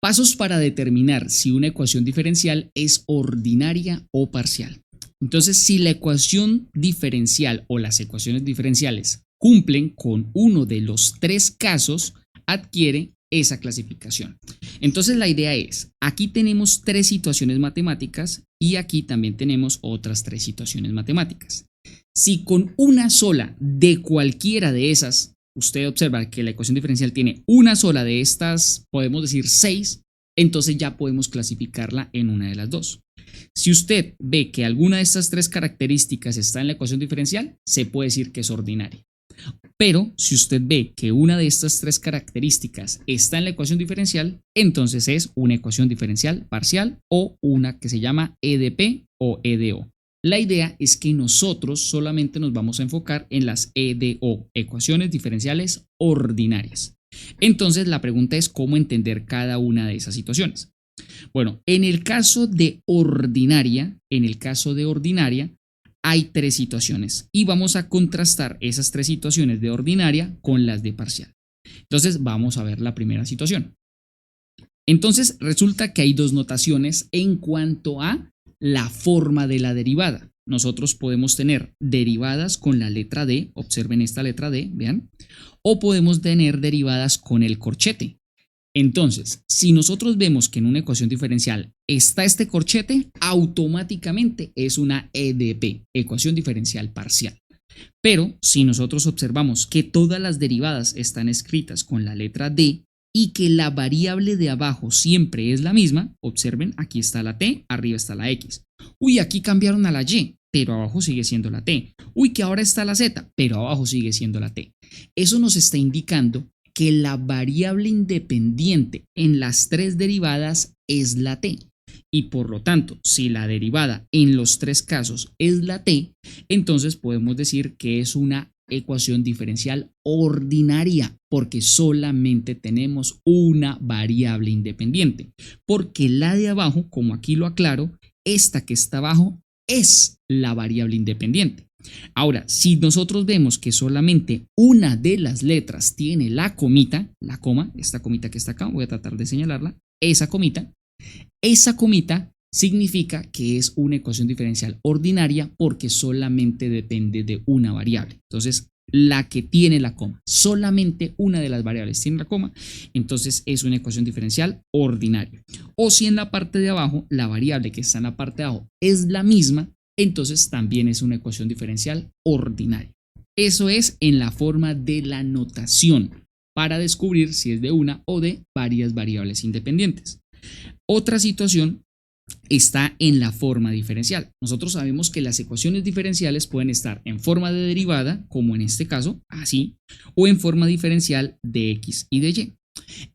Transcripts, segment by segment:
Pasos para determinar si una ecuación diferencial es ordinaria o parcial. Entonces, si la ecuación diferencial o las ecuaciones diferenciales cumplen con uno de los tres casos, adquiere esa clasificación. Entonces, la idea es, aquí tenemos tres situaciones matemáticas y aquí también tenemos otras tres situaciones matemáticas. Si con una sola de cualquiera de esas, usted observa que la ecuación diferencial tiene una sola de estas, podemos decir 6, entonces ya podemos clasificarla en una de las dos. Si usted ve que alguna de estas tres características está en la ecuación diferencial, se puede decir que es ordinaria. Pero si usted ve que una de estas tres características está en la ecuación diferencial, entonces es una ecuación diferencial parcial o una que se llama EDP o EDO. La idea es que nosotros solamente nos vamos a enfocar en las EDO, ecuaciones diferenciales ordinarias. Entonces la pregunta es cómo entender cada una de esas situaciones. Bueno, en el caso de ordinaria, hay tres situaciones y vamos a contrastar esas tres situaciones de ordinaria con las de parcial. Entonces vamos a ver la primera situación. Entonces resulta que hay dos notaciones en cuanto a la forma de la derivada. Nosotros podemos tener derivadas con la letra D, observen esta letra D, vean, o podemos tener derivadas con el corchete. Entonces, si nosotros vemos que en una ecuación diferencial está este corchete, automáticamente es una EDP, ecuación diferencial parcial. Pero si nosotros observamos que todas las derivadas están escritas con la letra D y que la variable de abajo siempre es la misma, observen, aquí está la T, arriba está la X. Uy, aquí cambiaron a la Y, pero abajo sigue siendo la T. Uy, que ahora está la Z, pero abajo sigue siendo la T. Eso nos está indicando que la variable independiente en las tres derivadas es la T. Y por lo tanto, si la derivada en los tres casos es la T, entonces podemos decir que es una ecuación diferencial ordinaria, porque solamente tenemos una variable independiente. Porque la de abajo, como aquí lo aclaro, esta que está abajo es la variable independiente. Ahora, si nosotros vemos que solamente una de las letras tiene la comita, la coma, esta comita que está acá, voy a tratar de señalarla, esa comita significa que es una ecuación diferencial ordinaria porque solamente depende de una variable. Entonces, la que tiene la coma, solamente una de las variables tiene la coma, entonces es una ecuación diferencial ordinaria. O si en la parte de abajo, la variable que está en la parte de abajo es la misma, entonces también es una ecuación diferencial ordinaria. Eso es en la forma de la notación para descubrir si es de una o de varias variables independientes. Otra situación está en la forma diferencial. Nosotros sabemos que las ecuaciones diferenciales pueden estar en forma de derivada, como en este caso, así, o en forma diferencial de X y de Y.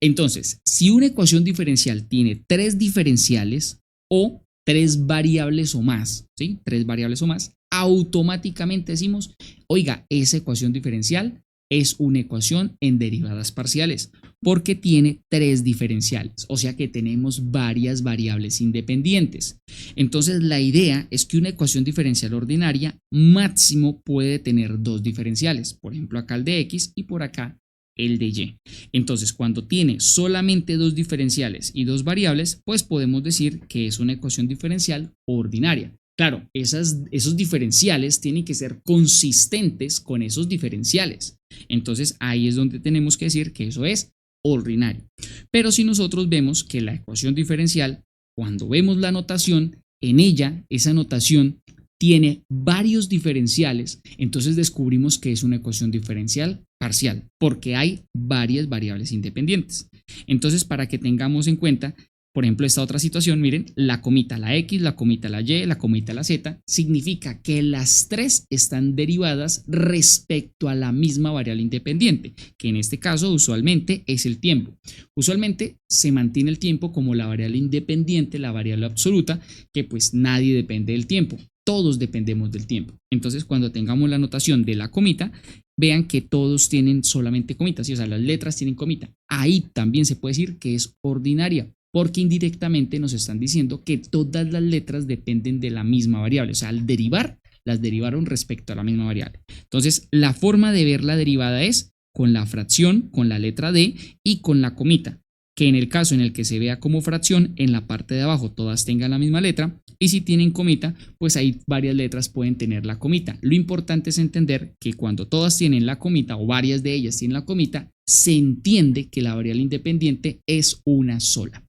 Entonces, si una ecuación diferencial tiene tres diferenciales o tres variables o más, ¿sí? Tres variables o más, automáticamente decimos, oiga, esa ecuación diferencial es una ecuación en derivadas parciales porque tiene tres diferenciales, o sea que tenemos varias variables independientes. Entonces la idea es que una ecuación diferencial ordinaria máximo puede tener dos diferenciales, por ejemplo acá el de X y por acá el de Y. Entonces cuando tiene solamente dos diferenciales y dos variables, pues podemos decir que es una ecuación diferencial ordinaria. Claro, esos diferenciales tienen que ser consistentes con esos diferenciales. Entonces ahí es donde tenemos que decir que eso es ordinario. Pero si nosotros vemos que la ecuación diferencial, cuando vemos la notación, en ella, esa notación tiene varios diferenciales, entonces descubrimos que es una ecuación diferencial parcial, porque hay varias variables independientes. Entonces, para que tengamos en cuenta, por ejemplo, esta otra situación, miren, la comita la X, la comita la Y, la comita la Z, significa que las tres están derivadas respecto a la misma variable independiente, que en este caso usualmente es el tiempo. Usualmente se mantiene el tiempo como la variable independiente, la variable absoluta, que pues nadie depende del tiempo, todos dependemos del tiempo. Entonces, cuando tengamos la notación de la comita, vean que todos tienen solamente comitas, ¿sí? O sea, las letras tienen comita. Ahí también se puede decir que es ordinaria, porque indirectamente nos están diciendo que todas las letras dependen de la misma variable, o sea, al derivar, las derivaron respecto a la misma variable. Entonces, la forma de ver la derivada es con la fracción, con la letra D y con la comita. que en el caso en el que se vea como fracción, en la parte de abajo todas tengan la misma letra, y si tienen comita, pues ahí varias letras pueden tener la comita. Lo importante es entender que cuando todas tienen la comita o varias de ellas tienen la comita, se entiende que la variable independiente es una sola.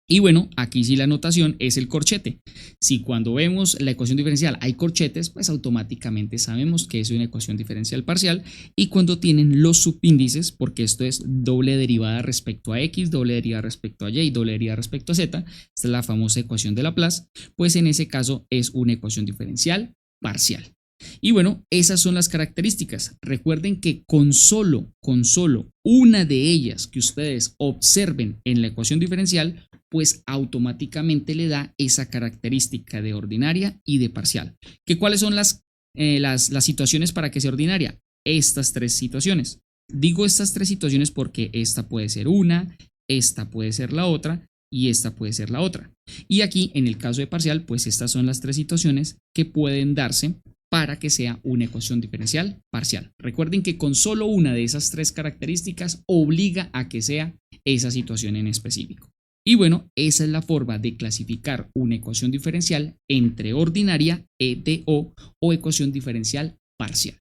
Y bueno, aquí sí la notación es el corchete. Si cuando vemos la ecuación diferencial hay corchetes, pues automáticamente sabemos que es una ecuación diferencial parcial. Y cuando tienen los subíndices, porque esto es doble derivada respecto a x, doble derivada respecto a y, doble derivada respecto a z, esta es la famosa ecuación de Laplace, pues en ese caso es una ecuación diferencial parcial. Y bueno, esas son las características. Recuerden que con solo una de ellas que ustedes observen en la ecuación diferencial, pues automáticamente le da esa característica de ordinaria y de parcial. ¿Que cuáles son las situaciones para que sea ordinaria? Estas tres situaciones. Digo estas tres situaciones porque esta puede ser una, esta puede ser la otra y esta puede ser la otra. Y aquí, en el caso de parcial, pues estas son las tres situaciones que pueden darse para que sea una ecuación diferencial parcial. Recuerden que con solo una de esas tres características obliga a que sea esa situación en específico. Y bueno, esa es la forma de clasificar una ecuación diferencial entre ordinaria, EDO, o ecuación diferencial parcial.